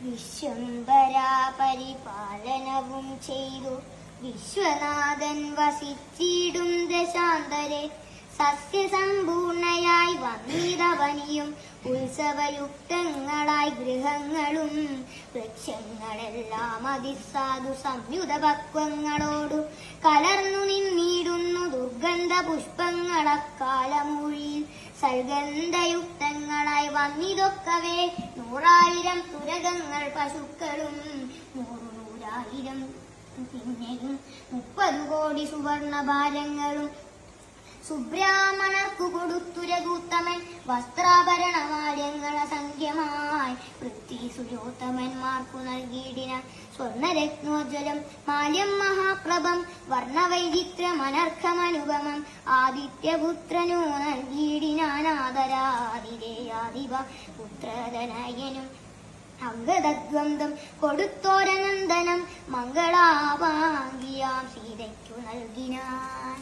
വിശ്വംഭരാ പരിപാലനവും ചെയ്തു വിശ്വനാഥൻ വസിച്ചിടും ദശാന്തരെ. സസ്യസമ്പൂർണയായി വന്നിതവനിയും ഉത്സവയുക്തങ്ങളായി ഗൃഹങ്ങളും വൃക്ഷങ്ങളെല്ലാം അതിസാധു സംയുത പക്വങ്ങളോടു കലർന്നു നിന്നിടുന്നു ദുർഗന്ധ പുഷ്പങ്ങളക്കാലമൂഴിയിൽ. സൽഗന്ധയുക്തങ്ങളായി വന്നിതൊക്കവേ 100,000 തുരകങ്ങൾ പശുക്കളും 100,000 പിന്നെയും 30 കോടി സുവർണഭാരങ്ങളും. സുബ്രാഹ്മണർക്കു കൊടുത്തുരകൂത്തമൻ വസ്ത്രാഭരണമാല്യങ്ങൾ അസംഖ്യമായി. പൃഥ്വി സുരോത്തമന്മാർക്കു നൽകിയിടിന സ്വർണരത്നോജ്വലം മാല്യം മഹാപ്രഭം വർണ്ണവൈചിത്രമനർഘമനുപമം. ആദിത്യപുത്രനു നൽകിയിടിനാദരാതിരേയാദിവ പുത്രതനയനും അംഗദദ്വന്ദ്വം കൊടുത്തോരനന്ദനം മംഗളാവാംഗിയാം സീതയ്ക്കു നൽകിനാൻ.